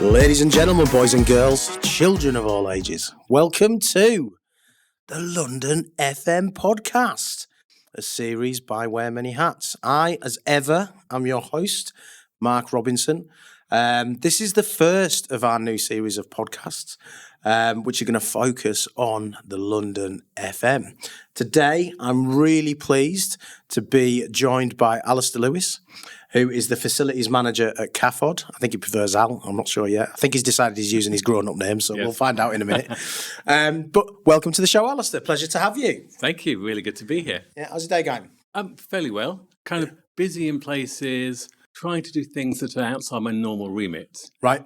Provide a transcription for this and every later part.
Ladies and gentlemen, boys and girls, children of all ages, welcome to the London FM podcast, a series by Wear Many Hats. I, as ever, am your host, Mark Robinson. This is the first of our new series of podcasts, which are going to focus on the London FM. Today, I'm really pleased to be joined by Alastair Lewis, who is the facilities manager at CAFOD. I think he prefers Al. I'm not sure yet. I think he's decided he's using his grown-up name, so We'll find out in a minute. But welcome to the show, Alastair. Pleasure to have you. Thank you. Really good to be here. Yeah, how's your day going? Fairly well. Kind of busy in places, trying to do things that are outside my normal remit. Right.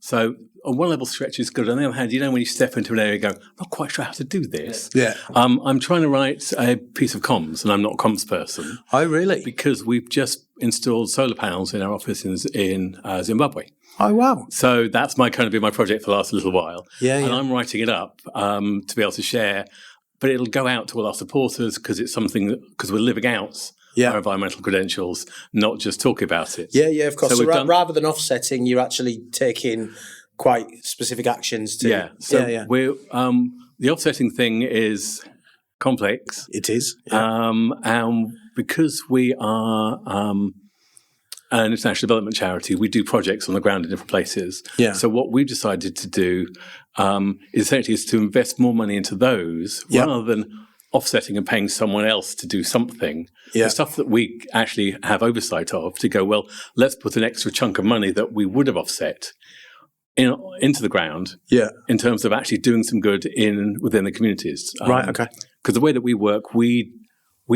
So on one level, stretch is good. On the other hand, when you step into an area, you go, I'm not quite sure how to do this. Yeah. I'm trying to write a piece of comms, and I'm not a comms person. Oh, really? Because we've just installed solar panels in our office in Zimbabwe. Oh, wow. So that's been my project for the last little while. Yeah. And I'm writing it up to be able to share, but it'll go out to all our supporters because it's something because we're living out our environmental credentials, not just talking about it. Yeah, of course. So rather than offsetting, you're actually taking quite specific actions to... Yeah, we're, the offsetting thing is complex. It is. Yeah. And because we are an international development charity, we do projects on the ground in different places. Yeah. So what we've decided to do is to invest more money into those rather than offsetting and paying someone else to do something. The stuff that we actually have oversight of to go, well, let's put an extra chunk of money that we would have offset into the ground in terms of actually doing some good within the communities. Right, okay. Because the way that we work, we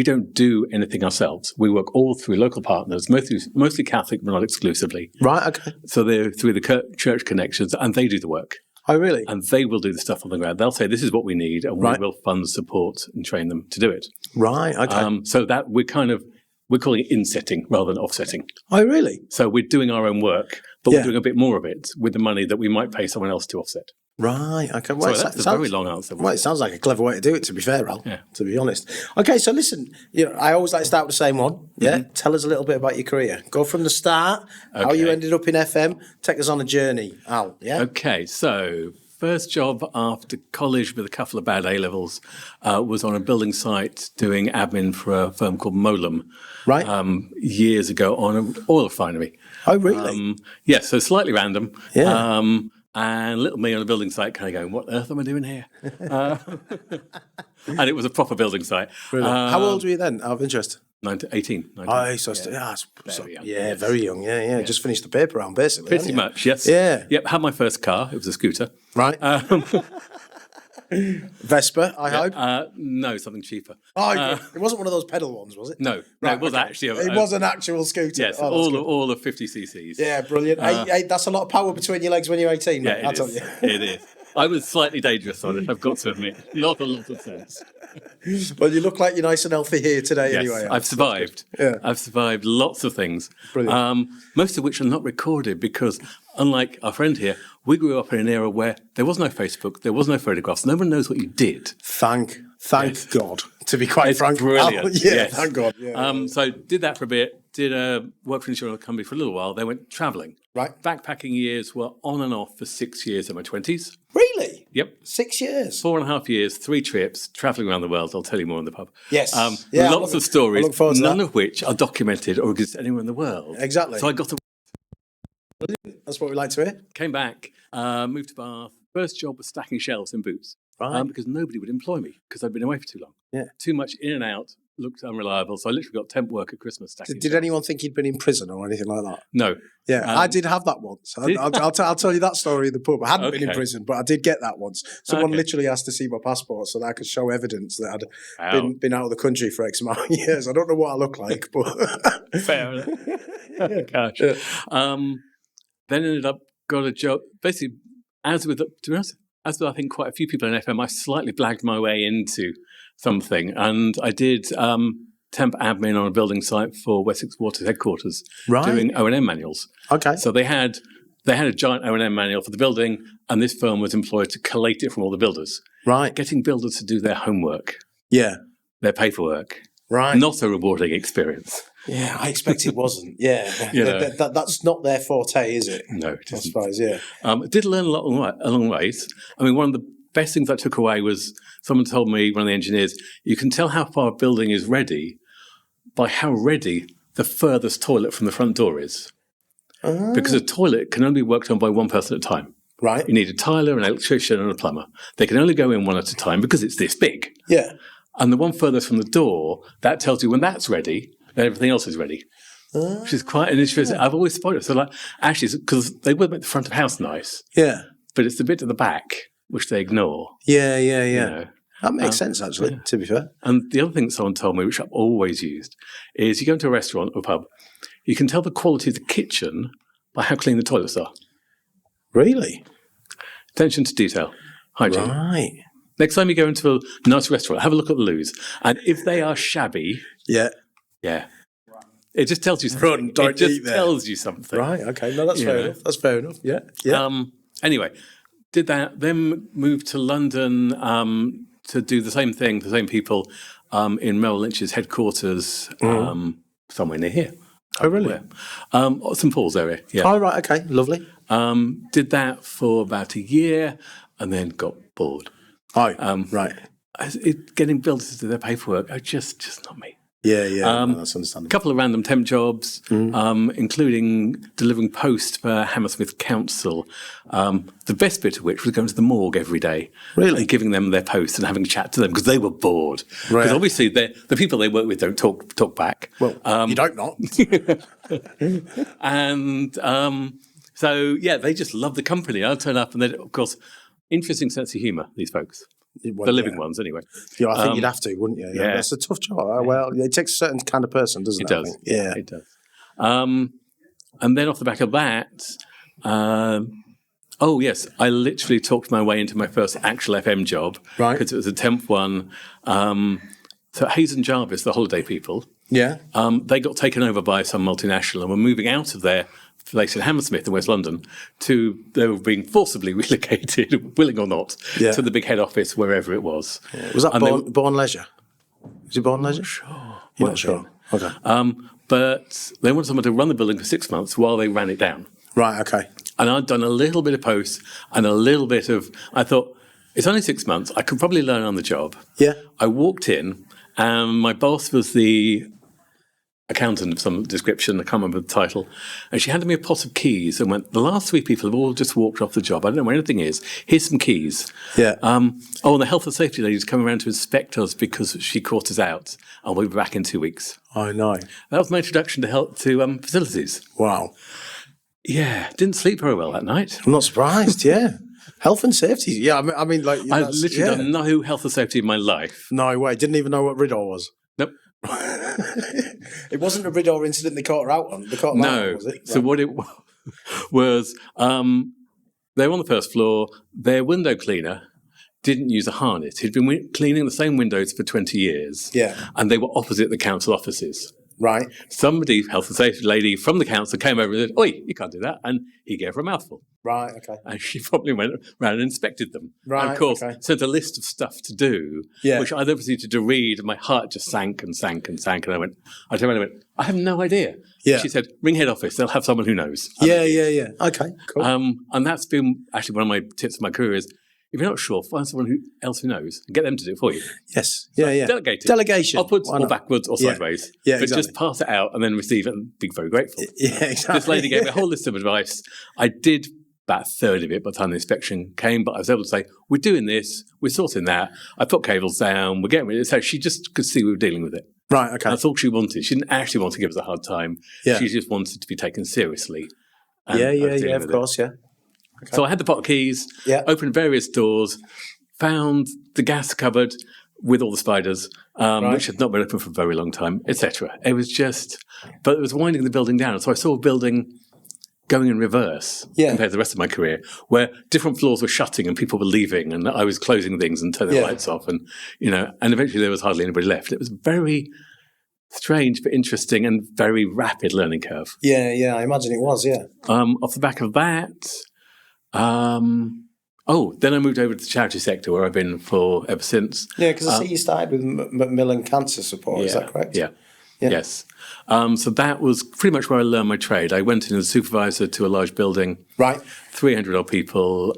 don't do anything ourselves. We work all through local partners, mostly Catholic, but not exclusively. Right, okay. So they're through the church connections, and they do the work. Oh, really? And they will do the stuff on the ground. They'll say, this is what we need, and we will fund, support, and train them to do it. Right, okay. So that we're calling it insetting rather than offsetting. Oh, really? So we're doing our own work, but we're doing a bit more of it with the money that we might pay someone else to offset. Right, okay. Well, that's a very long answer. Well, it sounds like a clever way to do it, to be fair, Al, to be honest. Okay, so listen, I always like to start with the same one. Yeah? Mm-hmm. Tell us a little bit about your career. Go from the start, how you ended up in FM. Take us on a journey, Al, yeah? Okay, so first job after college with a couple of bad A-levels was on a building site doing admin for a firm called Molum. Right. Years ago on an oil refinery. Oh, really? So slightly random. Yeah. And little me on a building site kind of going, what on earth am I doing here? And it was a proper building site. How old were you then, out of interest? 18. Oh, so very young. Yeah. Just finished the paper round, basically. Pretty much, yes. Yeah. Yep, had my first car. It was a scooter. Right. Vespa, I hope? No, something cheaper. Oh, it wasn't one of those pedal ones, was it? No, it was actually... It was an actual scooter. Yes, all of 50 cc's. Yeah, brilliant. That's a lot of power between your legs when you're 18, mate, I'll tell you. It is. I was slightly dangerous on it, I've got to admit. Not a lot of sense. Well, you look like you're nice and healthy here today anyway. I've survived. Yeah. I've survived lots of things. Brilliant. Most of which are not recorded because, unlike our friend here, we grew up in an era where there was no Facebook, there was no photographs, no one knows what you did. Thank God, to be quite frank. Brilliant. Thank God. Yeah. So did that for a bit, worked for an insurance company for a little while, then went travelling. Right. Backpacking years were on and off for 6 years in my 20s. Really? Yep. 6 years? 4.5 years, 3 trips, travelling around the world. I'll tell you more in the pub. Yes. Lots of stories, none of which are documented or exist anywhere in the world. Exactly. So I got to... That's what we like to hear. Came back, moved to Bath. First job was stacking shelves in Boots. Right. Because nobody would employ me because I'd been away for too long. Yeah. Too much in and out, looked unreliable. So I literally got temp work at Christmas stacking Did anyone think he'd been in prison or anything like that? No. Yeah, I did have that once. I'll tell you that story in the pub. I hadn't been in prison, but I did get that once. Someone literally asked to see my passport so that I could show evidence that I'd been out of the country for X amount of years. I don't know what I look like, but... Fair enough. Gosh. Yeah. Then ended up, got a job, basically, to be honest, as with I think quite a few people in FM, I slightly blagged my way into something. And I did temp admin on a building site for Wessex Water's headquarters, doing O&M manuals. Okay. So they had a giant O&M manual for the building, and this firm was employed to collate it from all the builders. Right. Getting builders to do their homework. Yeah. Their paperwork. Right. Not a rewarding experience. Yeah, I expect it wasn't. Yeah, that's not their forte, is it? No, it isn't. I suppose. Yeah. I did learn a lot along the ways. I mean, one of the best things I took away was someone told me, one of the engineers, you can tell how far a building is ready by how ready the furthest toilet from the front door is. Because a toilet can only be worked on by one person at a time. Right. You need a tiler, an electrician, and a plumber. They can only go in one at a time because it's this big. Yeah. And the one furthest from the door, that tells you when that's ready, then everything else is ready. Which is quite an interesting. I've always spotted it. So, like, actually, because they would make the front of the house nice. Yeah. But it's the bit at the back which they ignore. Yeah. You know. That makes sense, actually, to be fair. And the other thing that someone told me, which I've always used, is you go into a restaurant or pub, you can tell the quality of the kitchen by how clean the toilets are. Really? Attention to detail. Hygiene. Right. Next time you go into a nice restaurant, have a look at the loos. And if they are shabby, yeah. It just tells you something. Run, don't it just eat there. tells you something. Right, okay. No, that's fair enough. That's fair enough. Yeah. Anyway, did that, then moved to London to do the same thing, the same people in Merrill Lynch's headquarters somewhere near here. Oh, really? St Paul's area, yeah. Oh, right, okay. Lovely. Did that for about a year and then got bored. Oh, right. Getting builders to do their paperwork, just not me. Yeah, that's understandable. A couple of random temp jobs, including delivering post for Hammersmith Council. The best bit of which was going to the morgue every day. Really? And giving them their post and having a chat to them because they were bored. Right. Because obviously the people they work with don't talk back. Well, you don't not. And they just love the company. I'll turn up and then, of course, interesting sense of humour, these folks. Well, the living ones, anyway. Yeah, I think you'd have to, wouldn't you? Yeah. That's a tough job. Well, it takes a certain kind of person, doesn't it? It does. Yeah. It does. And then off the back of that, I literally talked my way into my first actual FM job. Right. Because it was a temp one. So Hayes and Jarvis, the holiday people, they got taken over by some multinational and were moving out of their place in Hammersmith in West London they were being forcibly relocated, willing or not, to the big head office, wherever it was. Yeah. Was that Born Leisure? Was it Born Leisure? Sure. You're not sure? Okay. But they wanted someone to run the building for 6 months while they ran it down. Right, okay. And I'd done a little bit of post and a little bit of, I thought, it's only 6 months, I could probably learn on the job. Yeah. I walked in and my boss was the accountant of some description, I can't remember the title, and she handed me a pot of keys and went, the last 3 people have all just walked off the job. I don't know where anything is. Here's some keys. Yeah. And the health and safety lady's coming around to inspect us because she caught us out and we'll be back in 2 weeks. Oh, no. That was my introduction to facilities. Wow. Yeah, didn't sleep very well that night. I'm not surprised, yeah. Health and safety, yeah. I mean, like... I've literally done no health and safety in my life. No way. Didn't even know what Ridor was. Nope. It wasn't a Ridor incident they caught her out on. They caught her out on, was it? Right. So what it was, they were on the first floor. Their window cleaner didn't use a harness. He'd been cleaning the same windows for 20 years. Yeah. And they were opposite the council offices. Right. Somebody, health and safety lady from the council, came over and said, "Oi, you can't do that." And he gave her a mouthful. Right, okay. And she probably went around and inspected them. Right, and of course, okay. sent a list of stuff to do, which I then proceeded to read, and my heart just sank and sank and sank. And I turned around and went, "I have no idea." Yeah. She said, "Ring head office, they'll have someone who knows." Yeah. Okay, cool. And that's been actually one of my tips of my career is, if you're not sure, find someone else who knows and get them to do it for you. Yes. Yeah. Delegation. Upwards or backwards or sideways. Yeah, but exactly. just pass it out and then receive it and be very grateful. Yeah, exactly. This lady gave me a whole list of advice. I did about a third of it by the time the inspection came, but I was able to say, we're doing this, we're sorting that, I put cables down, we're getting rid of it. So she just could see we were dealing with it. Right, okay. That's all she wanted. She didn't actually want to give us a hard time. Yeah. She just wanted to be taken seriously. Yeah, of course, yeah. Okay. So I had the pot of keys, opened various doors, found the gas cupboard with all the spiders, which had not been open for a very long time, etc. It was just, but it was winding the building down. So I saw a building going in reverse compared to the rest of my career, where different floors were shutting and people were leaving and I was closing things and turning the lights off and eventually there was hardly anybody left. It was very strange but interesting and very rapid learning curve. Yeah, I imagine it was, yeah. Off the back of that, then I moved over to the charity sector where I've been for ever since. Yeah, because I see you started with Macmillan Cancer Support, is that correct? Yeah. Yes. So that was pretty much where I learned my trade. I went in as a supervisor to a large building. Right. 300 odd people.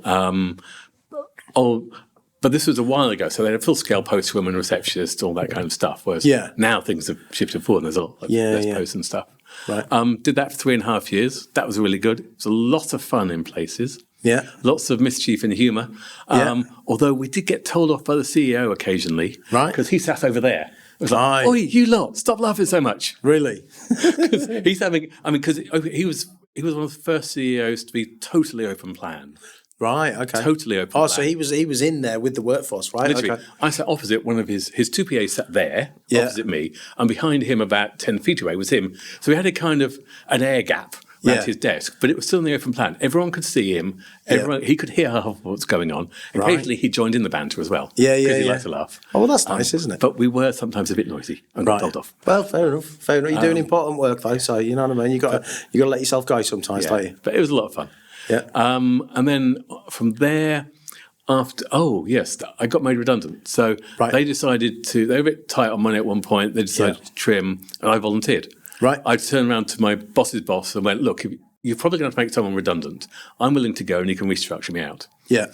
But this was a while ago, so they had a full-scale postwoman, receptionist, all that kind of stuff. Whereas now things have shifted forward, and there's a lot less posts and stuff. Right. Did that for 3.5 years. That was really good. It was a lot of fun in places. Yeah. Lots of mischief and humour. Although we did get told off by the CEO occasionally. Right. Because he sat over there. It was like, oi, you lot, stop laughing so much. Really? He's having, because he was one of the first CEOs to be totally open plan. Right, okay. Totally open Oh, plan. so he was in there with the workforce, right? Literally. Okay. I sat opposite one of his two PAs sat there, opposite me, and behind him about 10 feet away was him. So we had a kind of an air gap around his desk, but it was still in the open plan. Everyone could see him. He could hear half of what's going on. Occasionally he joined in the banter as well. Yeah. Because he liked to laugh. Oh, well, that's nice, isn't it? But we were sometimes a bit noisy and got told off. Well, fair enough. You're doing important work, though, so you know what I mean? You got to let yourself go sometimes, don't you? But it was a lot of fun. Yeah. And then from there, I got made redundant. So they decided they were a bit tight on money at one point. They decided to trim, and I volunteered. Right. I turned around to my boss's boss and went, look, you're probably going to make someone redundant. I'm willing to go and you can restructure me out. Yeah.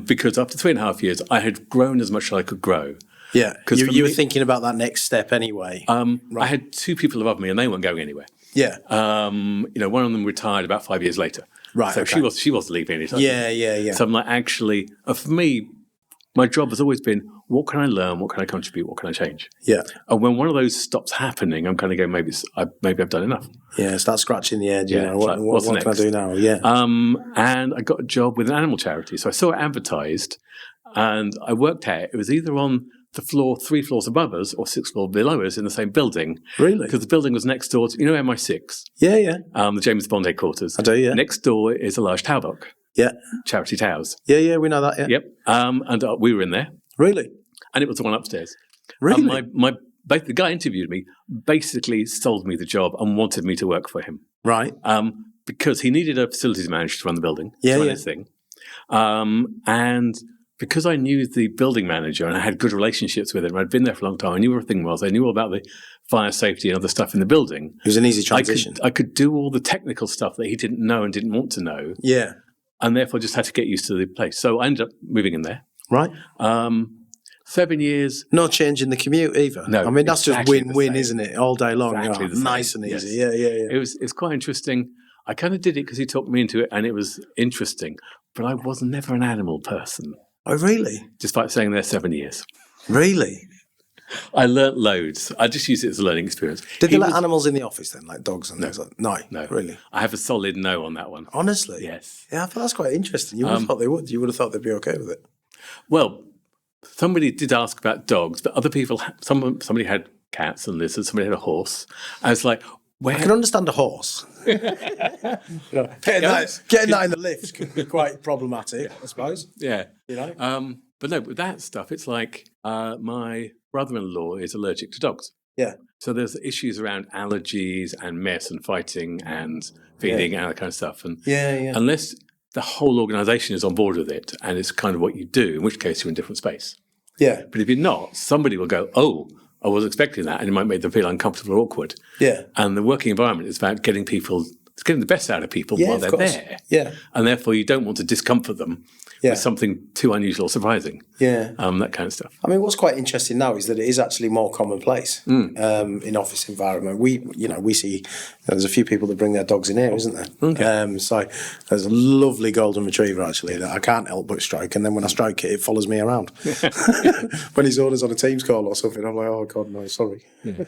Because after 3.5 years, I had grown as much as I could grow. Yeah. You were thinking about that next step anyway. I had 2 people above me and they weren't going anywhere. Yeah. One of them retired about 5 years later. Right. So okay. she wasn't leaving anytime. Yeah. So I'm like, actually, for me, my job has always been, what can I learn? What can I contribute? What can I change? Yeah. And when one of those stops happening, I'm kind of going, maybe I've done enough. Yeah, start scratching the edge. Yeah, What can I do now? Yeah. And I got a job with an animal charity. So I saw it advertised and I worked out it was either on the floor 3 floors above us or 6 floors below us in the same building. Really? Because the building was next door to, MI6? Yeah. The James Bond headquarters. I do, yeah. Next door is a large tower block. Yeah. Charity Towers. Yeah, we know that, yeah. Yep. And we were in there. Really? And it was the one upstairs. Really? The guy interviewed me, basically sold me the job and wanted me to work for him. Right. Because he needed a facilities manager to run the building. Yeah, to run his thing. And because I knew the building manager and I had good relationships with him, I'd been there for a long time, I knew where everything was, I knew all about the fire safety and other stuff in the building. It was an easy transition. I could do all the technical stuff that he didn't know and didn't want to know. Yeah. And therefore just had to get used to the place. So I ended up moving in there. Right. 7 years. No change in the commute either. No. I mean, that's exactly just win-win, isn't it? All day long. Exactly the same. Nice and easy. Yes. Yeah. It's quite interesting. I kind of did it because he talked me into it and it was interesting. But I was never an animal person. Oh, really? Despite staying there 7 years. Really? I learnt loads. I just used it as a learning experience. Did they let animals in the office then, like dogs and things like that? No, really? I have a solid no on that one. Honestly? Yes. Yeah, I thought that's quite interesting. You would have thought they would. You would have thought they'd be okay with it. Well, somebody did ask about dogs, but other people, somebody had cats and lizards, somebody had a horse. I was like, I can understand a horse. Getting that in the lift could be quite problematic, I suppose. Yeah. But no, with that stuff, it's like my brother-in-law is allergic to dogs. Yeah. So there's issues around allergies and mess and fighting and feeding and that kind of stuff. And unless the whole organisation is on board with it and it's kind of what you do, in which case you're in a different space. Yeah. But if you're not, somebody will go, oh, I was expecting that, and it might make them feel uncomfortable or awkward. Yeah. And the working environment is about getting the best out of people while they're there. Yeah. And therefore you don't want to discomfort them with something too unusual or surprising. Yeah. That kind of stuff. I mean, what's quite interesting now is that it is actually more commonplace in office environment. We see there's a few people that bring their dogs in here, isn't there? Okay. So there's a lovely golden retriever actually that I can't help but stroke, and then when I stroke it, it follows me around. When his owner's on a Teams call or something, I'm like, oh God, no, sorry. Yeah.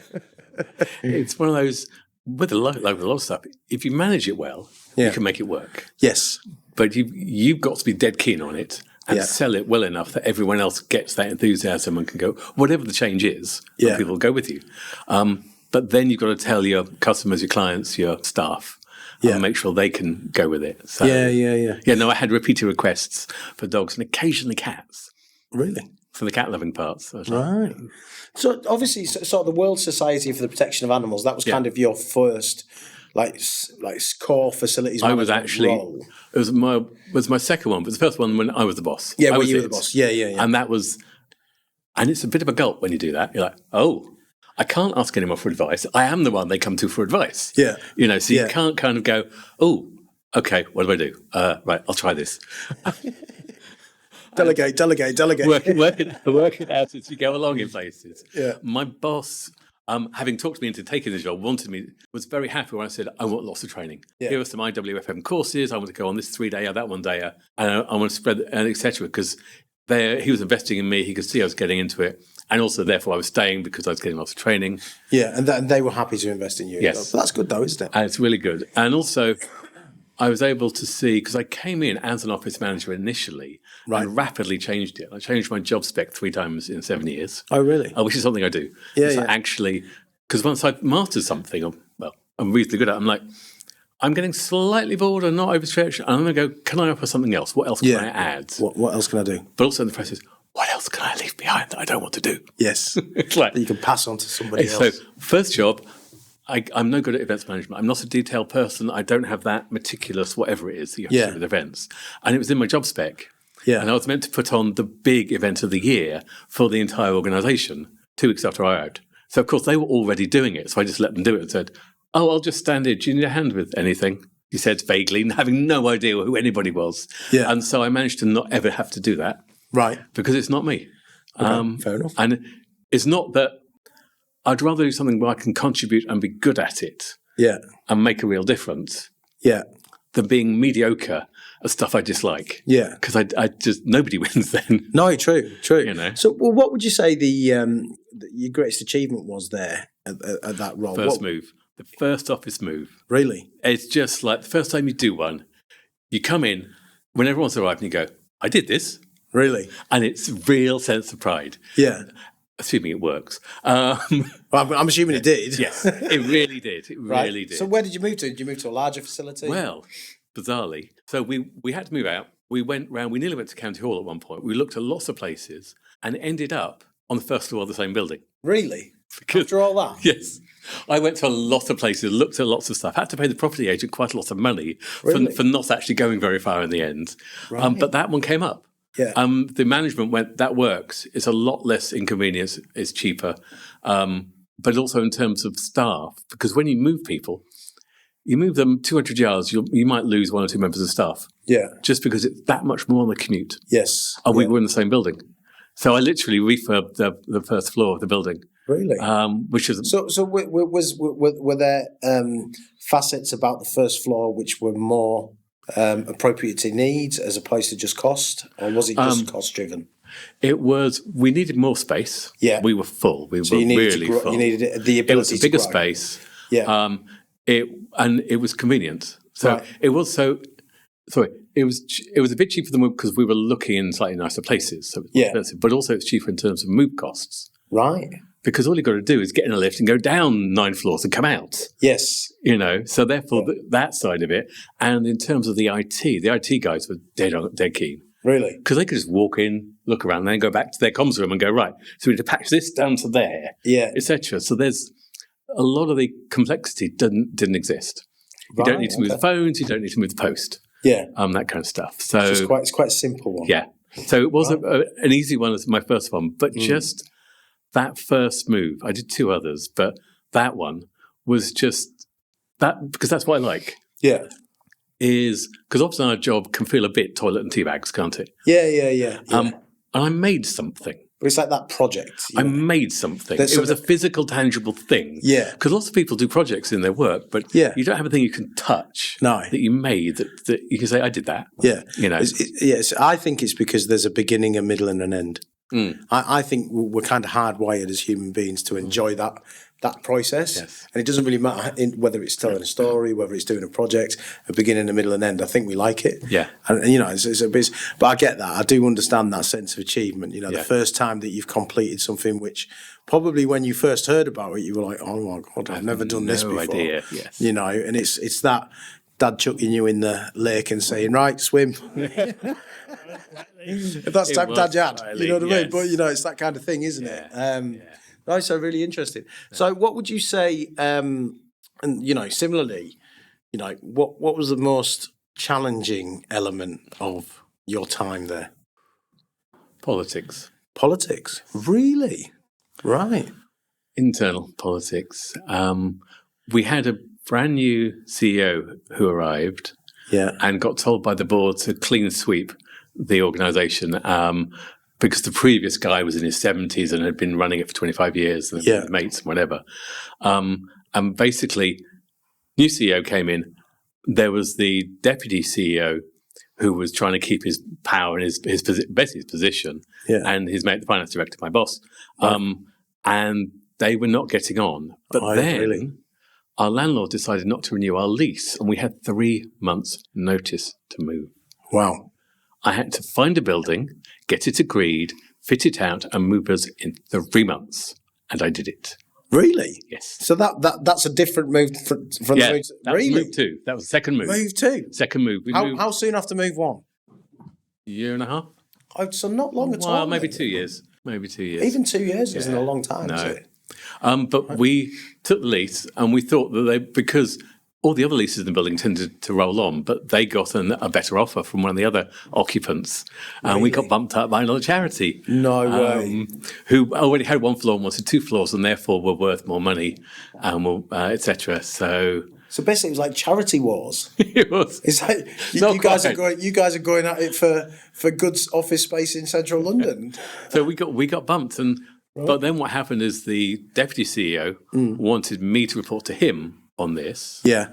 It's one of those with a lot of stuff. If you manage it well, you can make it work. Yes. But you've got to be dead keen on it and sell it well enough that everyone else gets that enthusiasm and can go, whatever the change is, people will go with you. But then you've got to tell your customers, your clients, your staff, and make sure they can go with it. So, Yeah, no, I had repeated requests for dogs and occasionally cats. Really? For the cat-loving parts. Right. So obviously, sort of the World Society for the Protection of Animals, that was kind of your first like core facilities management role. It was my second one, but the first one when I was the boss. Yeah, when you were the boss. Yeah. And that was, and it's a bit of a gulp when you do that. You're like, oh, I can't ask anyone for advice. I am the one they come to for advice. Yeah. So you can't kind of go, oh, okay, what do I do? Right, I'll try this. Delegate. Work it out as you go along in places. Yeah. My boss, having talked me into taking the job, was very happy when I said, I want lots of training. Yeah. Here are some IWFM courses. I want to go on this 3-dayer, that 1-dayer, and I want to spread, and etc. Because he was investing in me. He could see I was getting into it. And also, therefore, I was staying because I was getting lots of training. Yeah, and they were happy to invest in you. Yes. But that's good, though, isn't it? And it's really good. And also, I was able to see, because I came in as an office manager initially and rapidly changed it. I changed my job spec 3 times in 7 years. Oh, really? Which is something I do. Yeah. Actually, because once I've mastered something, I'm reasonably good at it, I'm like, I'm getting slightly bored and not overstretched. And I'm going to go, can I offer something else? What else can I add? What else can I do? But also in the process, what else can I leave behind that I don't want to do? Yes. It's like, that you can pass on to somebody else. So, first job, I'm no good at events management. I'm not a detailed person. I don't have that meticulous, whatever it is that you have to do with events. And it was in my job spec. Yeah. And I was meant to put on the big event of the year for the entire organisation 2 weeks after I arrived. So, of course, they were already doing it. So I just let them do it and said, oh, I'll just stand here. Do you need a hand with anything? He said vaguely, having no idea who anybody was. Yeah. And so I managed to not ever have to do that. Right. Because it's not me. Okay, fair enough. And it's not that I'd rather do something where I can contribute and be good at it. Yeah. And make a real difference. Yeah. Than being mediocre at stuff I dislike. Yeah. Because I just, nobody wins then. No, true. So, what would you say your greatest achievement was there at that role? The first office move. Really? It's just like the first time you do one, you come in when everyone's arrived and you go, I did this. Really? And it's real sense of pride. Yeah. Assuming it works. Well, I'm assuming it did. Yes, it really did. It really did. So where did you move to? Did you move to a larger facility? Well, bizarrely. So we had to move out. We went round, we nearly went to County Hall at one point. We looked at lots of places and ended up on the first floor of the same building. Really? After all that? Yes. I went to a lot of places, looked at lots of stuff, had to pay the property agent quite a lot of money for not actually going very far in the end. Right. But that one came up. Yeah. The management went, that works. It's a lot less inconvenience. It's cheaper. But also in terms of staff, because when you move people, you move them 200 yards, you might lose 1 or 2 members of staff. Yeah. Just because it's that much more on the commute. Yes. And we were in the same building. So I literally refurbed the first floor of the building. Really? Which is so were there facets about the first floor which were more appropriate to needs as opposed to just cost, or was it just cost driven? It was. We needed more space. Yeah, we were full. We were really full. You needed the ability. It was a bigger space. Yeah. It was convenient. So it was so. Sorry, it was a bit cheaper than because we were looking in slightly nicer places. So it was expensive, but also it's cheaper in terms of move costs. Right. Because all you've got to do is get in a lift and go down 9 floors and come out. Yes. So therefore that side of it. And in terms of the IT guys were dead keen. Really? Because they could just walk in, look around, and then go back to their comms room and go, right, so we need to patch this down to there, etc. So there's a lot of the complexity didn't exist. You don't need to move the phones, you don't need to move the post. Yeah. That kind of stuff. So it's quite a simple one. Yeah. So it was an easy one as my first one, but just that first move, I did 2 others, but that one was just that, because that's what I like. Yeah. Is because often our job can feel a bit toilet and tea bags, can't it? Yeah. And I made something. But it's like that project. I made something. It was a physical, tangible thing. Yeah. Because lots of people do projects in their work, but you don't have a thing you can touch that you made that you can say, I did that. Yeah. Yes, I think it's because there's a beginning, a middle and an end. I think we're kind of hardwired as human beings to enjoy that process. Yes. And it doesn't really matter whether it's telling a story, whether it's doing a project, a beginning, a middle and end. I think we like it. Yeah. And it's a bit, but I get that. I do understand that sense of achievement. The first time that you've completed something which probably when you first heard about it, you were like, oh my God, I've never done this before. Idea. Yes. And it's that dad chucking you in the lake and saying, right, swim. If that's the type of dad you had, you know what I mean? But, it's that kind of thing, isn't it? Right, so really interesting. So what would you say, and, similarly, what was the most challenging element of your time there? Politics. Really? Right. Internal politics. We had a brand new CEO who arrived and got told by the board to clean sweep the organisation because the previous guy was in his 70s and had been running it for 25 years and had mates and whatever. And basically, new CEO came in. There was the deputy CEO who was trying to keep his power and his position, and his mate, the finance director, my boss, and they were not getting on. But then our landlord decided not to renew our lease, and we had 3 months' notice to move. Wow. I had to find a building, get it agreed, fit it out, and move us in 3 months, and I did it. Really? Yes. So that's a different move from the move. That was move 2. That was the second move. Move 2? Second move. How soon after move 1? Year and a half. Oh, so not long at all. Well, maybe 2 years. Maybe 2 years. Even 2 years isn't a long time, is it? But we took the lease, and we thought that because all the other leases in the building tended to roll on, but they got a better offer from one of the other occupants, and we got bumped up by another charity. No way. Who already had 1 floor and wanted 2 floors, and therefore were worth more money, etc. So basically, it was like charity wars. It was. It's like you guys are going at it for good office space in central London. So we got bumped, and but then what happened is the deputy CEO wanted me to report to him on this. Yeah.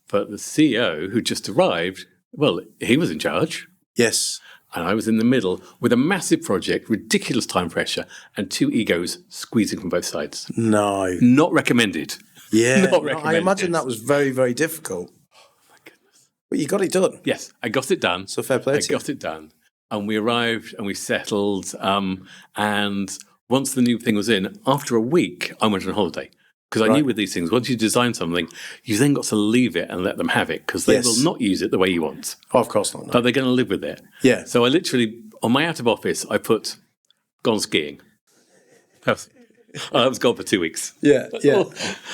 But the CEO who just arrived, well, he was in charge. Yes. And I was in the middle with a massive project, ridiculous time pressure, and 2 egos squeezing from both sides. No. Not recommended. Yeah. Not recommended. I imagine that was very, very difficult. Oh, my goodness. But you got it done. Yes, I got it done. So fair play to you. I got it done. And we arrived and we settled. And once the new thing was in, after a week, I went on holiday. Because I knew with these things, once you design something, you then got to leave it and let them have it, because they will not use it the way you want. Oh, of course not. No. But they're going to live with it. Yeah. So I literally, on my out of office, I put, gone skiing. I was gone for 2 weeks. Yeah, yeah.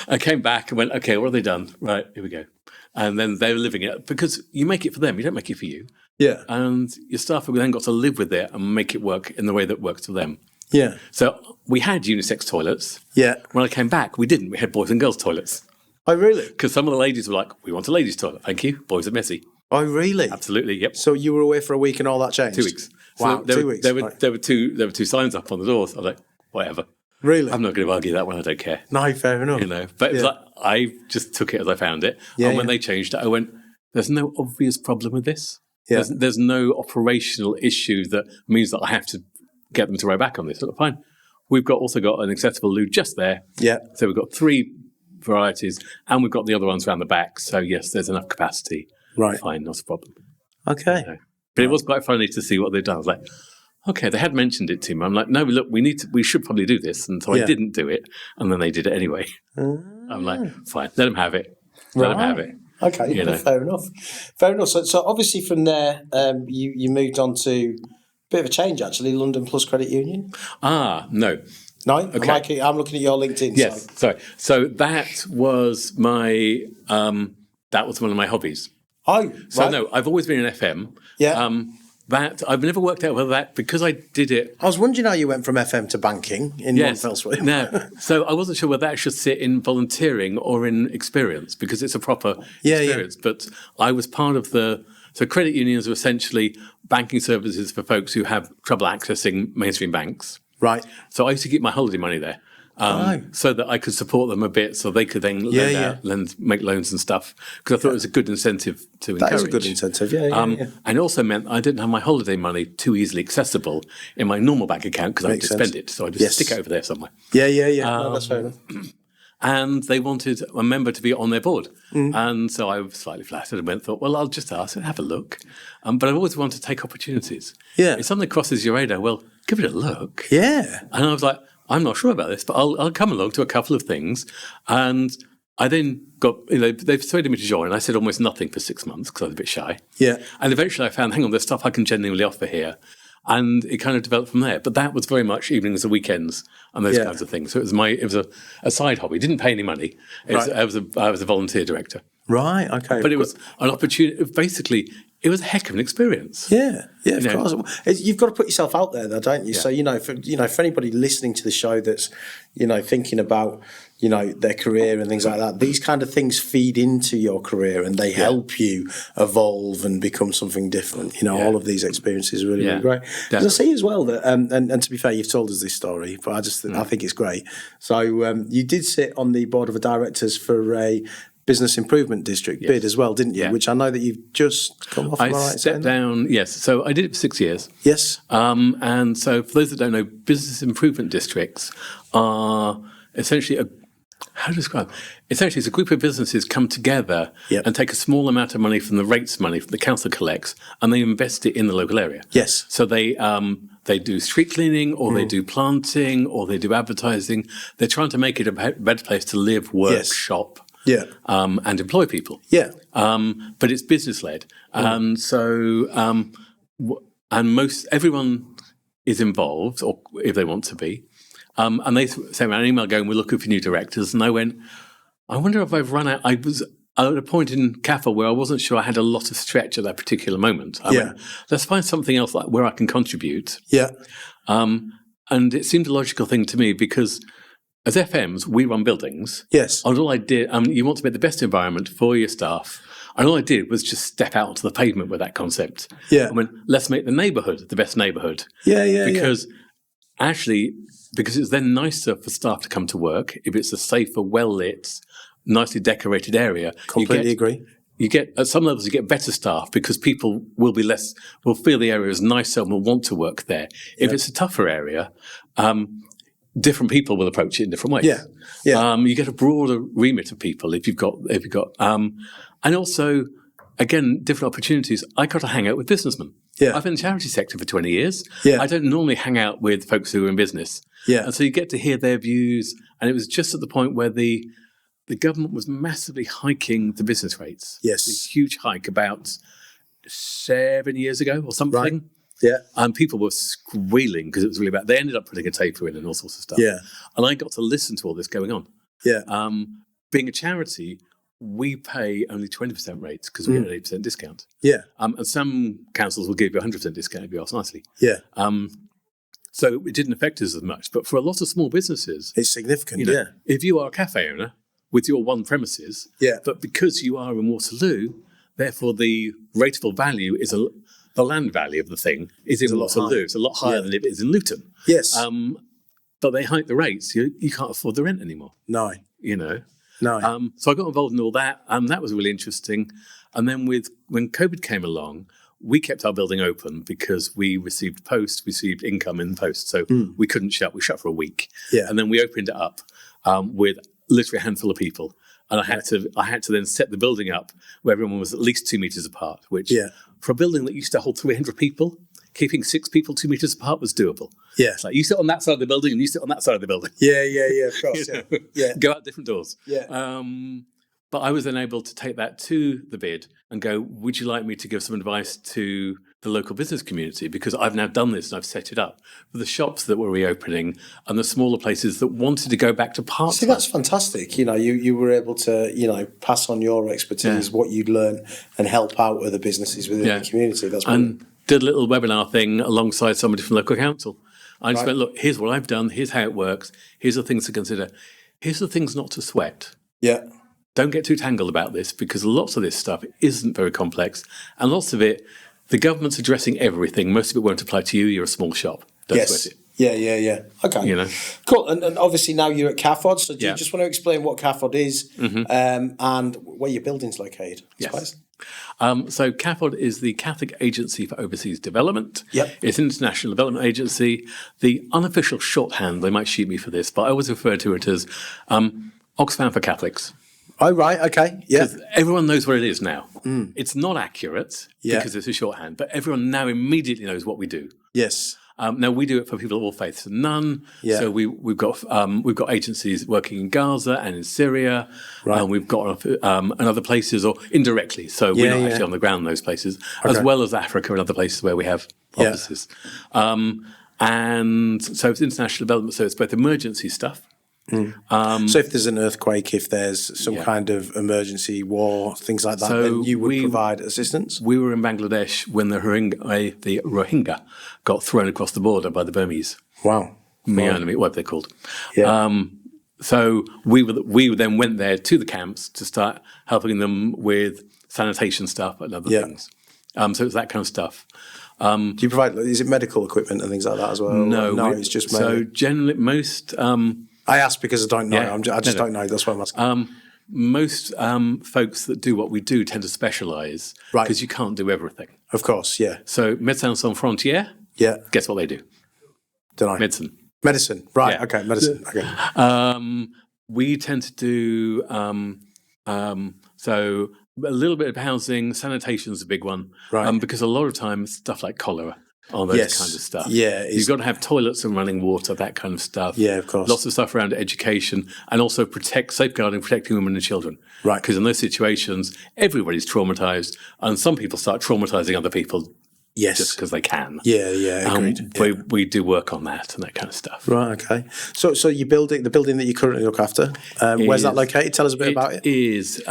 I came back and went, okay, what have they done? Right, here we go. And then they were living it, because you make it for them, you don't make it for you. Yeah. And your staff have then got to live with it and make it work in the way that works for them. Yeah. So we had unisex toilets. Yeah. When I came back, we didn't. We had boys and girls toilets. Oh, really? Because some of the ladies were like, we want a ladies' toilet. Thank you. Boys are messy. Oh, really? Absolutely, yep. So you were away for a week and all that changed? 2 weeks. Wow, so 2 weeks. There were two signs up on the doors. I was like, whatever. Really? I'm not going to argue that one. I don't care. No, fair enough. But it was like, I just took it as I found it. Yeah, and when they changed it, I went, there's no obvious problem with this. Yeah. There's no operational issue that means that I have to get them to row back on this. So fine. We've also got an accessible loo just there. Yeah. So we've got 3 varieties, and we've got the other ones around the back. So yes, there's enough capacity. Right. Fine, not a problem. Okay. But it was quite funny to see what they'd done. I was like, okay, they had mentioned it to me. I'm like, no, look, we should probably do this. And so I didn't do it, and then they did it anyway. I'm like, fine, let them have it. Let them have it. Okay, fair enough. Fair enough. So obviously from there, you moved on to a bit of a change, actually, London Plus Credit Union. No. No? Okay. I'm looking at your LinkedIn. Yes, sorry. So that was my that was one of my hobbies. Oh, so right. No, I've always been an FM. Yeah. That I've never worked out whether that, because I did it. I was wondering how you went from FM to banking in one fell swoop. No, so I wasn't sure whether that should sit in volunteering or in experience, because it's a proper experience. Yeah. But I was part of so credit unions are essentially banking services for folks who have trouble accessing mainstream banks. Right. So I used to keep my holiday money there. So that I could support them a bit, so they could then make loans and stuff. Because I thought it was a good incentive to encourage. That is a good incentive, yeah. And it also meant I didn't have my holiday money too easily accessible in my normal bank account, because I had to spend it. So I just stick it over there somewhere. Yeah. No, that's fair enough. And they wanted a member to be on their board. And so I was slightly flattered and thought, well, I'll just ask and have a look. But I've always wanted to take opportunities. Yeah. If something crosses your radar, well, give it a look. Yeah. And I was like, I'm not sure about this, but I'll come along to a couple of things. And I then got, they persuaded me to join. I said almost nothing for 6 months because I was a bit shy. Yeah. And eventually I found, hang on, there's stuff I can genuinely offer here. And it kind of developed from there. But that was very much evenings and weekends and those kinds of things. So it was a side hobby. It didn't pay any money. I was a volunteer director. Right, okay. But it was an opportunity. Basically, it was a heck of an experience. Yeah, of course. You've got to put yourself out there, though, don't you? Yeah. So for anybody listening to the show that's thinking about their career and things like that, these kind of things feed into your career and they help you evolve and become something different. All of these experiences are really, really great. Because I see as well that, and to be fair, you've told us this story, but I think it's great. So you did sit on the board of directors for a business improvement district bid as well, didn't you? Yeah. Which I know that you've just come off. I stepped down, yes. So I did it for 6 years. Yes. And so for those that don't know, business improvement districts are essentially how to describe? Essentially, it's a group of businesses come together and take a small amount of money from the rates money that the council collects, and they invest it in the local area. Yes. So they do street cleaning, or they do planting, or they do advertising. They're trying to make it a better place to live, work, shop, and employ people. Yeah. But it's business led, and so everyone is involved, or if they want to be. And they sent me an email going, we're looking for new directors. And I went, I wonder if I've run out. I was at a point in CAFOD where I wasn't sure I had a lot of stretch at that particular moment. I went, let's find something else where I can contribute. Yeah. And it seemed a logical thing to me because as FMs, we run buildings. Yes. And all I did, you want to make the best environment for your staff. And all I did was just step out onto the pavement with that concept. Yeah. I went, let's make the neighbourhood the best neighbourhood. Because it's then nicer for staff to come to work if it's a safer, well-lit, nicely decorated area. Completely agree. You get, at some levels, you get better staff because people will feel the area is nicer and will want to work there. If it's a tougher area, different people will approach it in different ways. You get a broader remit of people if you've got, and also, again, different opportunities. I got to hang out with businessmen. I've been in the charity sector for 20 years. I don't normally hang out with folks who are in business. And so you get to hear their views. And it was just at the point where the government was massively hiking the business rates. Yes. A huge hike about 7 years ago or something. Right. Yeah. And people were squealing because it was really bad. They ended up putting a taper in and all sorts of stuff. Yeah. And I got to listen to all this going on. Yeah. Being a charity, we pay only 20% rates because we get an 8% discount. Yeah. And some councils will give you 100% discount if you ask nicely. Yeah. So it didn't affect us as much. But for a lot of small businesses, it's significant. If you are a cafe owner with your one premises, but because you are in Waterloo, therefore the rateable value is the land value of the thing is in Waterloo. It's a lot higher than it is in Luton. Yes. But they hike the rates. You can't afford the rent anymore. No. No. So I got involved in all that, and that was really interesting. And then when COVID came along, we kept our building open because we received income in post. So we couldn't shut. We shut for a week. Yeah. And then we opened it up with literally a handful of people. And I had to then set the building up where everyone was at least 2 meters apart, which for a building that used to hold 300 people, keeping 6 people 2 meters apart was doable. Yeah. It's like you sit on that side of the building and you sit on that side of the building. Yeah, of course. Go out different doors. Yeah. But I was then able to take that to the bid and go, would you like me to give some advice to the local business community? Because I've now done this and I've set it up for the shops that were reopening and the smaller places that wanted to go back to part-time. See, that's fantastic. You were able to, pass on your expertise, what you'd learned, and help out other businesses within the community. That's brilliant. And did a little webinar thing alongside somebody from local council. I just went, look, here's what I've done. Here's how it works. Here's the things to consider. Here's the things not to sweat. Yeah. Don't get too tangled about this because lots of this stuff isn't very complex. And lots of it, the government's addressing everything. Most of it won't apply to you. You're a small shop. Don't sweat it. Yeah. Okay. Cool. And obviously now you're at CAFOD. So do you just want to explain what CAFOD is and where your building's located? Yes. So CAFOD is the Catholic Agency for Overseas Development. Yep. It's an international development agency. The unofficial shorthand, they might shoot me for this, but I always refer to it as Oxfam for Catholics. Oh, right. Okay. Yeah. Everyone knows what it is now. It's not accurate because it's a shorthand, but everyone now immediately knows what we do. Yes. Now we do it for people of all faiths and none. Yeah. So we've got agencies working in Gaza and in Syria. Right. And we've got in other places or indirectly. So we're not actually on the ground in those places, as well as Africa and other places where we have offices. And so it's international development. So it's both emergency stuff. So if there's an earthquake, if there's some kind of emergency war, things like that, then you would provide assistance? We were in Bangladesh when the Rohingya got thrown across the border by the Burmese. Wow. Myanmar, what they're called. Yeah. So we then went there to the camps to start helping them with sanitation stuff and other things. So it's that kind of stuff. Do you provide, is it medical equipment and things like that as well? No, it's just so generally most... I ask because I don't know. I just don't know. That's why I'm asking. Most folks that do what we do tend to specialise because you can't do everything. Of course, yeah. So Médecins Sans Frontières, guess what they do? Don't know. Medicine, right, okay, medicine, okay. We tend to do, so a little bit of housing, sanitation is a big one. Right. Because a lot of times stuff like cholera, all those kind of stuff. Yeah. You've got to have toilets and running water, that kind of stuff. Yeah, of course. Lots of stuff around education and also protecting women and children. Right. Because in those situations, everybody's traumatized and some people start traumatizing other people just because they can. Yeah, agreed. We do work on that and that kind of stuff. Right, okay. So the building that you currently look after, where's that located? Tell us a bit about it. It is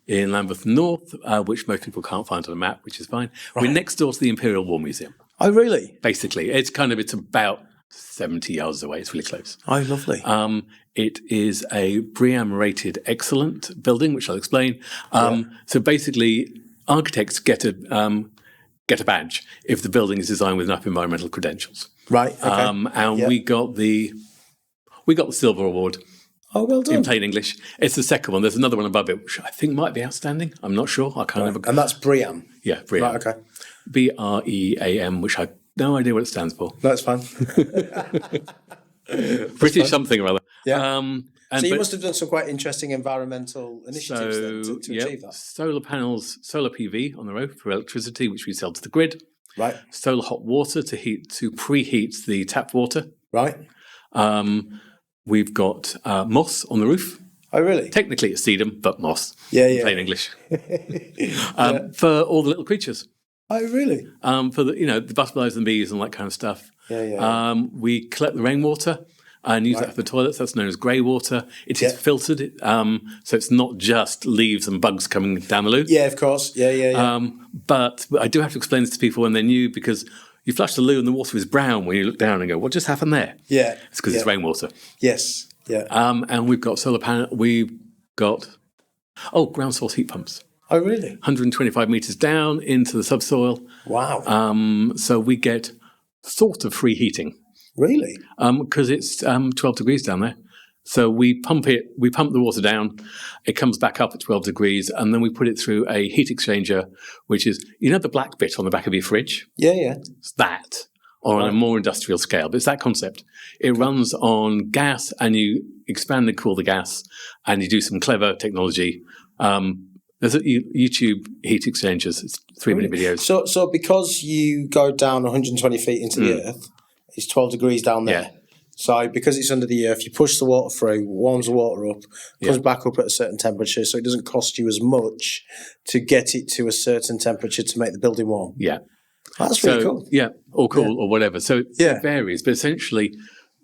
in Lambeth North, which most people can't find on a map, which is fine. Right. We're next door to the Imperial War Museum. Oh, really? Basically, it's about 70 yards away. It's really close. Oh, lovely. It is a BREEAM-rated excellent building, which I'll explain. So basically, architects get a badge if the building is designed with enough environmental credentials. Right. Okay. And we got the silver award. Oh, well done. In plain English. It's the second one. There's another one above it, which I think might be outstanding. I'm not sure. I can't remember. And that's BREEAM? Yeah, BREEAM. Right, okay. BREAM, which I have no idea what it stands for. That's fine. British something or other. Yeah. So you must have done some quite interesting environmental initiatives to achieve that. Solar panels, solar PV on the roof for electricity, which we sell to the grid. Right. Solar hot water to preheat the tap water. Right. We've got moss on the roof. Oh, really? Technically it's sedum, but moss. Yeah. In plain English. For all the little creatures. Oh, really? For the butterflies and bees and that kind of stuff. Yeah. We collect the rainwater and use that for the toilets. That's known as grey water. It is filtered, so it's not just leaves and bugs coming down the loo. Yeah, of course. Yeah. But I do have to explain this to people when they're new because you flush the loo and the water is brown when you look down and go, what just happened there? Yeah. It's because it's rainwater. Yes. Yeah. And we've got solar panel. We've got ground source heat pumps. Oh, really? 125 metres down into the subsoil. Wow. So we get sort of free heating. Really? Because it's 12 degrees down there. So we pump the water down, it comes back up at 12 degrees, and then we put it through a heat exchanger, which is, the black bit on the back of your fridge? Yeah. It's that, on a more industrial scale. But it's that concept. It runs on gas, and you expand and cool the gas, and you do some clever technology. There's a YouTube heat exchangers. It's 3-minute videos. So because you go down 120 feet into the earth, it's 12 degrees down there. Yeah. So because it's under the earth, you push the water through, warms the water up, comes back up at a certain temperature, so it doesn't cost you as much to get it to a certain temperature to make the building warm. Yeah. That's really cool. Yeah, or cool, or whatever. So it varies, but essentially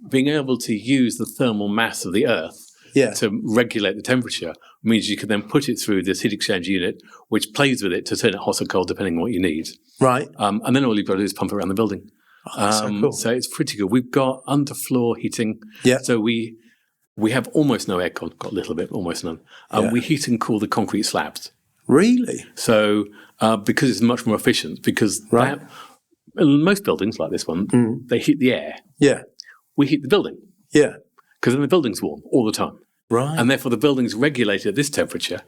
being able to use the thermal mass of the earth to regulate the temperature means you can then put it through this heat exchange unit, which plays with it to turn it hot or cold depending on what you need. Right. And then all you've got to do is pump it around the building. Oh, that's so cool. So it's pretty good. We've got underfloor heating. Yeah. So we have almost no aircon, got a little bit, almost none. We heat and cool the concrete slabs. Really? So because it's much more efficient, because most buildings like this one, they heat the air. Yeah. We heat the building. Yeah. Because then the building's warm all the time. Right. And therefore the building's regulated at this temperature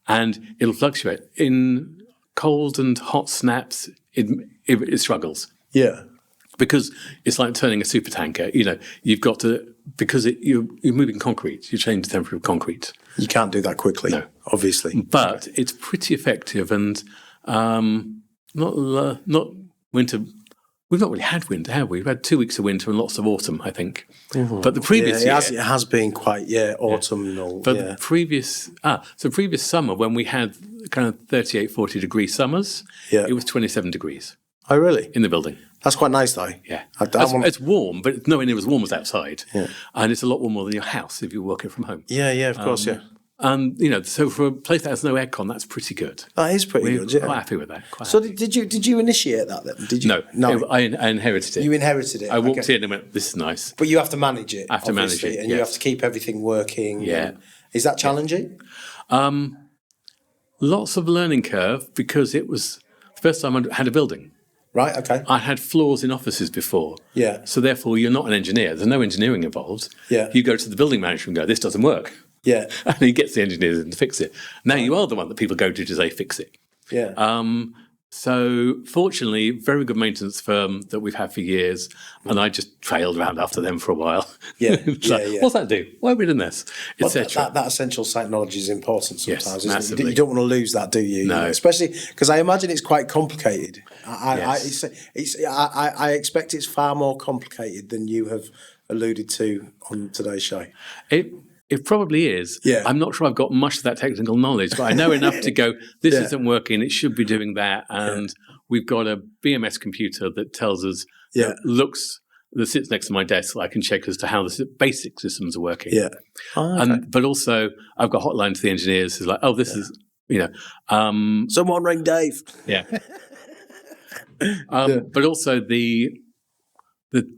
and it'll fluctuate. In cold and hot snaps, it struggles. Yeah. Because it's like turning a supertanker. You've got to, because you're moving concrete, you change the temperature of concrete. You can't do that quickly, obviously. But it's pretty effective and not winter. We've not really had winter, have we? We've had 2 weeks of winter and lots of autumn, I think. Mm-hmm. But the previous year... It has been quite, autumnal. But the previous summer, when we had kind of 38, 40 degree summers, it was 27 degrees. Oh, really? In the building. That's quite nice, though. Yeah. It's warm, but it's nowhere near as warm as outside. Yeah. And it's a lot warmer than your house if you're working from home. Yeah, of course, yeah. And, so for a place that has no aircon, that's pretty good. That is pretty good, yeah. Quite happy with that. Did you initiate that then? Did you? No. I inherited it. You inherited it. I walked in and went, this is nice. But you have to manage it. I have to manage it, and you have to keep everything working. Yeah. Is that challenging? Lots of learning curve because it was the first time I had a building. Right, okay. I had floors in offices before. Yeah. So therefore, you're not an engineer. There's no engineering involved. Yeah. You go to the building manager and go, this doesn't work. Yeah. And he gets the engineers in to fix it. Now you are the one that people go to say, fix it. Yeah. So fortunately, very good maintenance firm that we've had for years. And I just trailed around after them for a while. Yeah. What's that do? Why are we doing this? Etc. That essential site knowledge is important sometimes, yes, isn't it? You don't want to lose that, do you? No. Especially because I imagine it's quite complicated. Yes. I expect it's far more complicated than you have alluded to on today's show. It probably is. Yeah. I'm not sure I've got much of that technical knowledge, but I know enough to go, this isn't working, it should be doing that. And we've got a BMS computer that tells us, that sits next to my desk, so I can check as to how the basic systems are working. Yeah. Oh, okay. But also, I've got hotline to the engineers who's like, this is, someone ring Dave. Yeah. But also the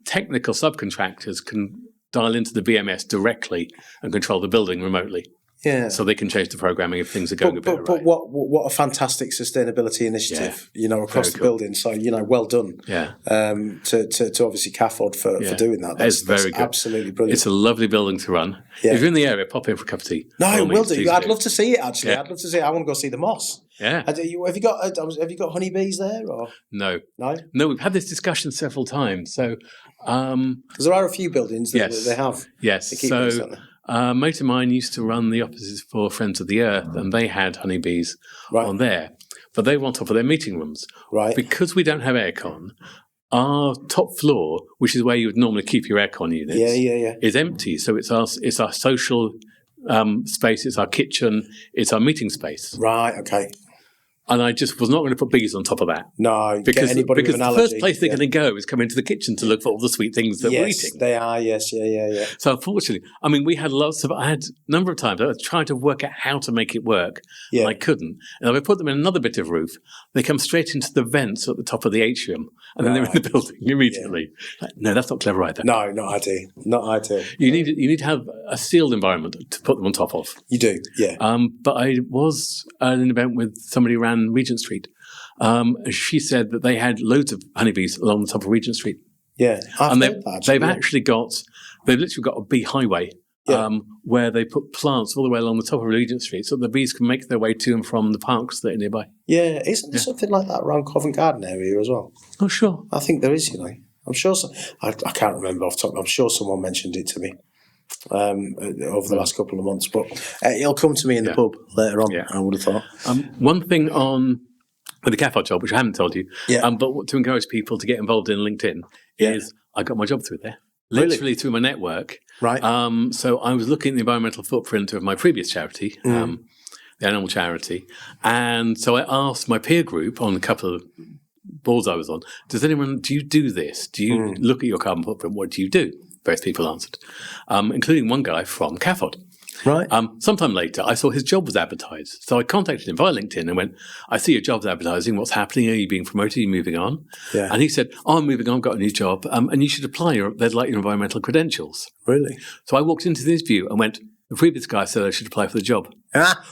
technical subcontractors can dial into the BMS directly and control the building remotely. Yeah. So they can change the programming if things are going a bit right. But what a fantastic sustainability initiative, across the building. So, well done. Yeah. To obviously CAFOD for doing that. That's very good. Absolutely brilliant. It's a lovely building to run. Yeah. If you're in the area, pop in for a cup of tea. No, will do. I'd love to see it, actually. Yeah. I'd love to see it. I want to go see the moss. Yeah. Have you got honeybees there? Or No. No? No, we've had this discussion several times. So, because there are a few buildings that they have. Yes. So, a mate of mine used to run the offices for Friends of the Earth, and they had honeybees on there. But they were on top of their meeting rooms. Right. Because we don't have aircon, our top floor, which is where you would normally keep your aircon units, is empty. So it's our social space, it's our kitchen, it's our meeting space. Right, okay. And I just was not going to put bees on top of that. No, because the first place they're going to go is come into the kitchen to look for all the sweet things that we're eating. Yes, they are. Yes, yeah. So unfortunately, we had I had a number of times I was trying to work out how to make it work, and I couldn't. And if I put them in another bit of roof, they come straight into the vents at the top of the atrium, and then they're in the building immediately. Yeah. No, that's not clever either. No, not ideal. Not ideal. You need to have a sealed environment to put them on top of. You do, yeah. But I was at an event with somebody around Regent Street. She said that they had loads of honeybees along the top of Regent Street. Yeah, they've literally got a bee highway where they put plants all the way along the top of Regent Street so the bees can make their way to and from the parks that are nearby. Yeah, isn't there something like that around Covent Garden area as well? Oh, sure. I think there is. I'm sure. I can't remember off the top. I'm sure someone mentioned it to me over the last couple of months, but it'll come to me in the pub later on. I would have thought. One thing with the CAFOD job, which I haven't told you, but to encourage people to get involved in LinkedIn is I got my job through there. Literally through my network. Right. So I was looking at the environmental footprint of my previous charity, the animal charity, and so I asked my peer group on a couple of boards I was on, do you do this? Do you look at your carbon footprint? What do you do? Both people answered, including one guy from CAFOD. Right. Sometime later, I saw his job was advertised. So I contacted him via LinkedIn and went, I see your job's advertising. What's happening? Are you being promoted? Are you moving on? Yeah. And he said, I'm moving on. I've got a new job. And you should apply. They'd like your environmental credentials. Really? So I walked into the interview and went, the previous guy said I should apply for the job.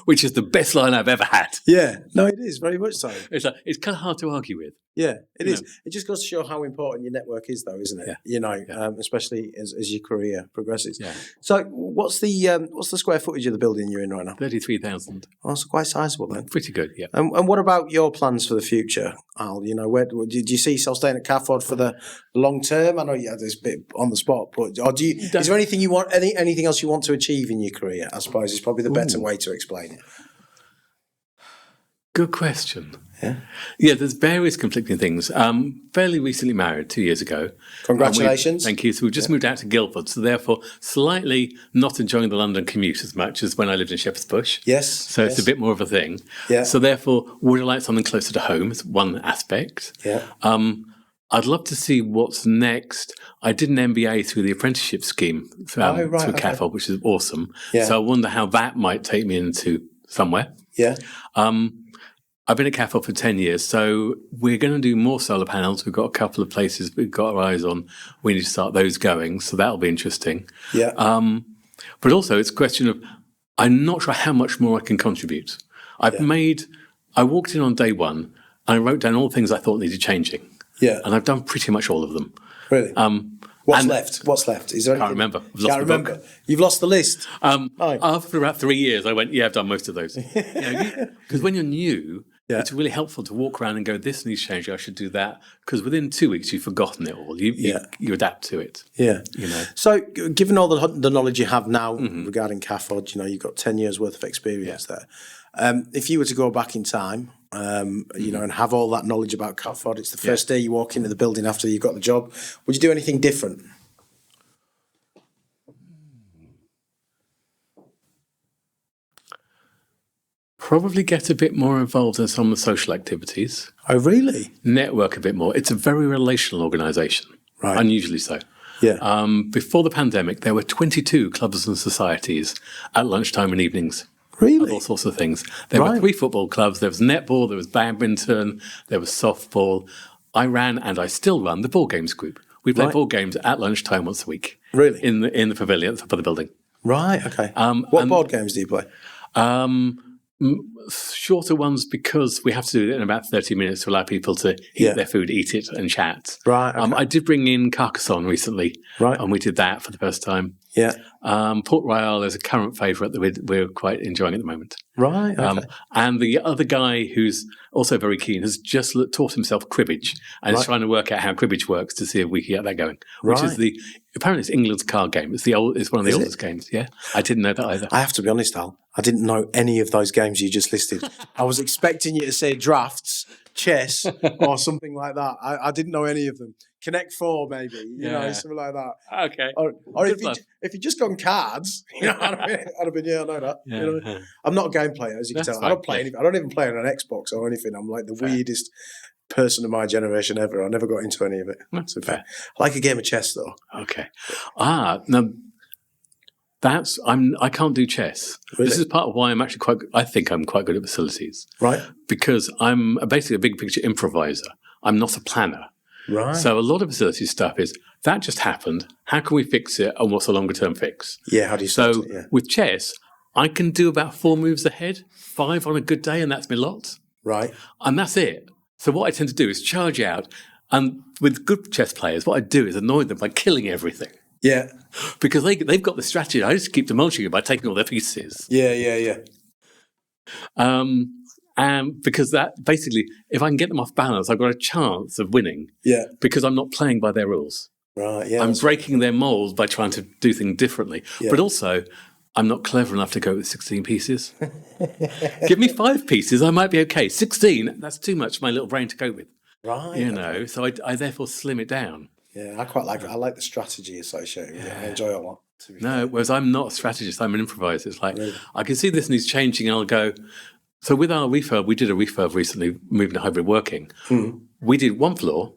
Which is the best line I've ever had. Yeah. No, it is. Very much so. It's kind of hard to argue with. Yeah, it is. It just goes to show how important your network is, though, isn't it? Yeah. Especially as your career progresses. Yeah. So, what's the square footage of the building you're in right now? 33,000. Oh, that's quite sizable then. Pretty good, yeah. And what about your plans for the future, Al? Where do you see yourself staying at CAFOD for the long term? I know you had this bit on the spot, but is there anything you want? Anything else you want to achieve in your career? I suppose is probably the better way to explain it. Good question. Yeah, there's various conflicting things. Fairly recently married 2 years ago. Congratulations. Thank you. So we've just moved out to Guildford, so therefore slightly not enjoying the London commute as much as when I lived in Shepherd's Bush. Yes. So it's a bit more of a thing. Yeah. So therefore, would I like something closer to home is one aspect. Yeah. I'd love to see what's next. I did an MBA through the apprenticeship scheme through CAFOD, which is awesome. Yeah. So I wonder how that might take me into somewhere. Yeah. I've been at CAFOD for 10 years, so we're going to do more solar panels. We've got a couple of places we've got our eyes on. We need to start those going, so that'll be interesting. Yeah. But also, it's a question of I'm not sure how much more I can contribute. I walked in on day one, and I wrote down all the things I thought needed changing. Yeah. And I've done pretty much all of them. Really? What's left? Is there anything? I can't remember. Can't remember. You've lost the list. After about 3 years, I went, I've done most of those. Because when you're new, it's really helpful to walk around and go, this needs changing, I should do that. Because within 2 weeks, you've forgotten it all. You adapt to it. Yeah. So given all the knowledge you have now regarding CAFOD, you've got 10 years worth of experience there. If you were to go back in time, and have all that knowledge about CAFOD, it's the first day you walk into the building after you got the job. Would you do anything different? Probably get a bit more involved in some of the social activities. Oh, really? Network a bit more. It's a very relational organisation, right? Unusually so. Yeah. Before the pandemic, there were 22 clubs and societies at lunchtime and evenings. Really? All sorts of things. There were 3 football clubs. There was netball, there was badminton, there was softball. I ran, and I still run, the ball games group. We play ball games at lunchtime once a week. Really? In the pavilion at the top of the building. Right, okay. What board games do you play? Shorter ones, because we have to do it in about 30 minutes to allow people to eat their food, eat it, and chat. Right, okay. I did bring in Carcassonne recently. Right. And we did that for the first time. Yeah. Port Royal is a current favourite that we're quite enjoying at the moment. Right. Okay. And the other guy who's also very keen has just taught himself cribbage and is trying to work out how cribbage works to see if we can get that going. Which is apparently it's England's card game. It's one of the oldest games. Yeah, I didn't know that either. I have to be honest, Al. I didn't know any of those games you just listed. I was expecting you to say drafts, chess, or something like that. I didn't know any of them. Connect Four, maybe, something like that. Okay. Or if you just gone cards, I'd have been, I know that. Yeah. I'm not a game player, as you can tell. I don't play anything. I don't even play on an Xbox or anything. I'm like the weirdest person of my generation ever. I never got into any of it. That's fair. I like a game of chess, though. Okay. Now I can't do chess. Really? This is part of why I think I'm quite good at facilities. Right. Because I'm basically a big picture improviser. I'm not a planner. Right. So a lot of facility stuff is, that just happened, how can we fix it, and what's the longer term fix? Yeah, how do you start it? Yeah. With chess, I can do about 4 moves ahead, 5 on a good day, and that's me lot. Right. And that's it. So what I tend to do is charge out, and with good chess players, what I do is annoy them by killing everything. Yeah. Because they've got the strategy. I just keep demolishing it by taking all their pieces. Yeah. And because that basically, if I can get them off balance, I've got a chance of winning. Yeah. Because I'm not playing by their rules. Right. Yeah. I'm breaking their molds by trying to do things differently. Yeah. But also, I'm not clever enough to go with 16 pieces. Give me 5 pieces, I might be okay. 16, that's too much for my little brain to cope with. Right. So I therefore slim it down. Yeah, I quite like it. I like the strategy associated with it. I enjoy it a lot. Whereas I'm not a strategist, I'm an improviser. It's like, really? I can see this needs changing, and I'll go. So with our refurb, we did a refurb recently, moving to hybrid working. We did 1 floor,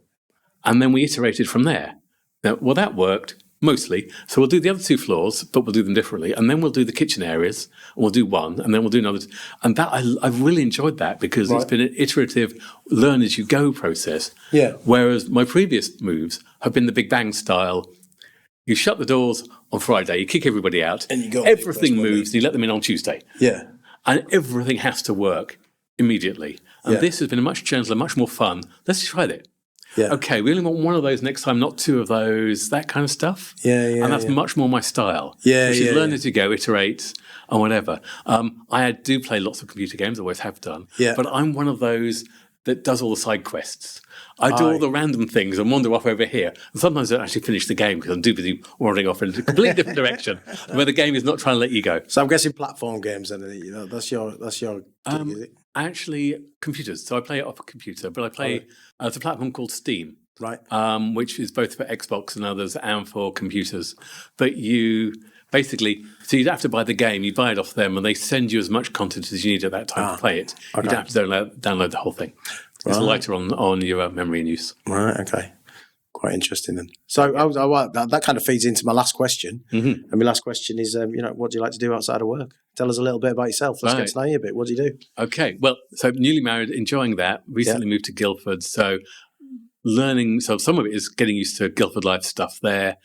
and then we iterated from there. Now, well, that worked mostly. So we'll do the other 2 floors, but we'll do them differently. And then we'll do the kitchen areas, and we'll do 1, and then we'll do another. And that I've really enjoyed that, because it's been an iterative learn as you go process. Yeah. Whereas my previous moves have been the Big Bang style. You shut the doors on Friday, you kick everybody out, and you go. Everything moves, and you let them in on Tuesday. Yeah. And everything has to work immediately. And this has been a much gentler, much more fun. Let's try that. Yeah. Okay, we only want 1 of those next time, not 2 of those, that kind of stuff. Yeah. And that's much more my style. Yeah, which is learn as you go, iterate, and whatever. I do play lots of computer games, always have done. Yeah. But I'm one of those that does all the side quests. I do all the random things and wander off over here. And sometimes I don't actually finish the game because I'm too busy wandering off in a completely different direction where the game is not trying to let you go. So I'm guessing platform games, then, that's your gig, is it? Actually, computers. So I play it off a computer, but I play it's a platform called Steam. Right. Which is both for Xbox and others and for computers. But you basically, so you'd have to buy the game, you buy it off them, and they send you as much content as you need at that time to play it. Okay. You'd have to download the whole thing. It's lighter on your memory and use. Right, okay. Quite interesting then. So that kind of feeds into my last question. And my last question is, what do you like to do outside of work? Tell us a little bit about yourself. Let's get to know you a bit. What do you do? Okay. Well, so newly married, enjoying that. Recently moved to Guildford. So learning, so some of it is getting used to Guildford life stuff there.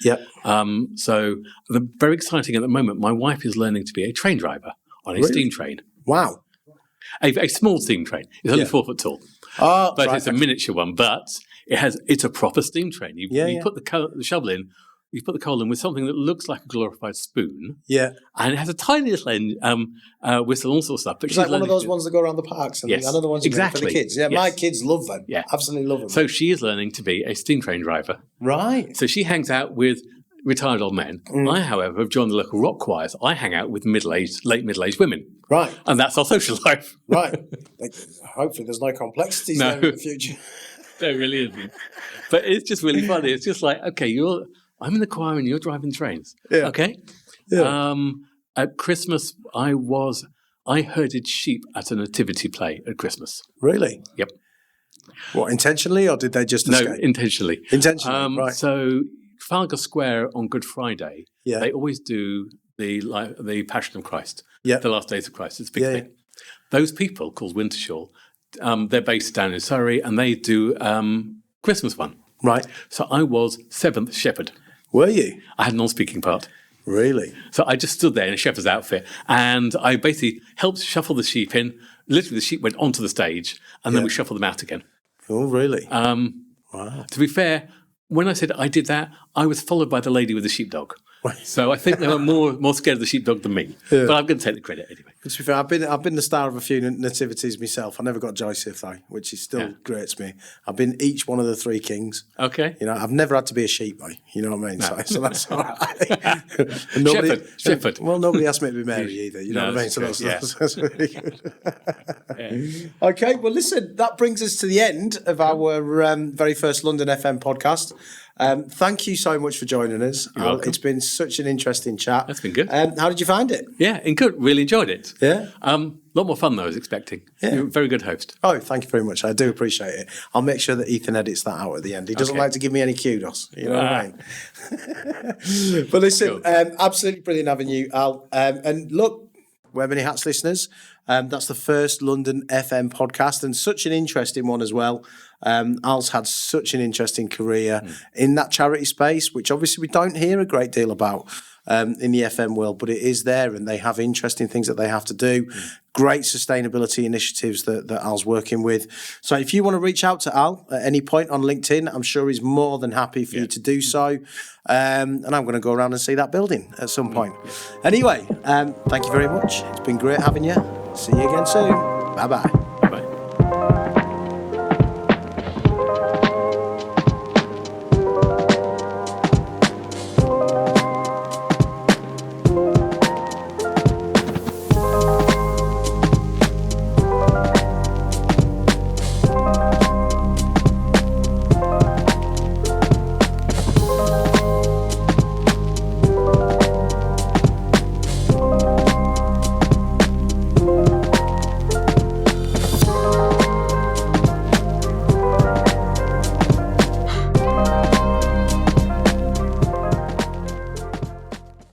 So very exciting at the moment. My wife is learning to be a train driver on a steam train. Wow. A small steam train. It's only 4 foot tall. Oh, but it's a miniature one. But it's a proper steam train. You put the shovel in, you put the coal in with something that looks like a glorified spoon. Yeah. And it has a tiny little whistle, all sorts of stuff. But it's like one of those ones that go around the parks. And I know the ones for the kids. Yeah, my kids love them. Yeah. Absolutely love them. So she is learning to be a steam train driver. Right. So she hangs out with retired old men. I, however, have joined the local rock choirs. I hang out with late middle-aged women. Right. And that's our social life. Right. Hopefully there's no complexities there in the future. There really isn't. But it's just really funny. It's just like, okay, I'm in the choir and you're driving trains. Yeah. Okay? Yeah. At Christmas, I herded sheep at a nativity play at Christmas. Really? Yep. What, intentionally or did they just escape? No, intentionally. Intentionally, right. So Trafalgar Square on Good Friday, they always do the Passion of Christ, the last days of Christ. It's a big thing. Those people called Wintershall, they're based down in Surrey, and they do Christmas one. Right. So I was 7th shepherd. Were you? I had a non-speaking part. Really? So I just stood there in a shepherd's outfit, and I basically helped shuffle the sheep in. Literally, the sheep went onto the stage, and then we shuffled them out again. Oh, really? Wow. To be fair, when I said I did that, I was followed by the lady with the sheepdog. So I think they were more scared of the sheepdog than me. Yeah. But I'm going to take the credit anyway. To be fair, I've been the star of a few nativities myself. I never got Joseph though, which is still great to me. I've been each one of the 3 kings. Okay. I've never had to be a sheep though. You know what I mean? No. So that's all right. Shepherd. Well, nobody asked me to be Mary either. You know what I mean? So that's really good. Okay. Well, listen, that brings us to the end of our very first London FM podcast. Thank you so much for joining us. It's been such an interesting chat. That's been good. How did you find it? Yeah, good. Really enjoyed it. Yeah. A lot more fun than I was expecting. Yeah. You're a very good host. Oh, thank you very much. I do appreciate it. I'll make sure that Ethan edits that out at the end. He doesn't like to give me any kudos. You know what I mean? But listen, absolutely brilliant having you, Al. And look, Wear Many Hats listeners, that's the first London FM podcast and such an interesting one as well. Al's had such an interesting career in that charity space, which obviously we don't hear a great deal about in the FM world, but it is there and they have interesting things that they have to do. Great sustainability initiatives that Al's working with. So if you want to reach out to Al at any point on LinkedIn, I'm sure he's more than happy for you to do so. And I'm going to go around and see that building at some point. Anyway, thank you very much. It's been great having you. See you again soon. Bye-bye.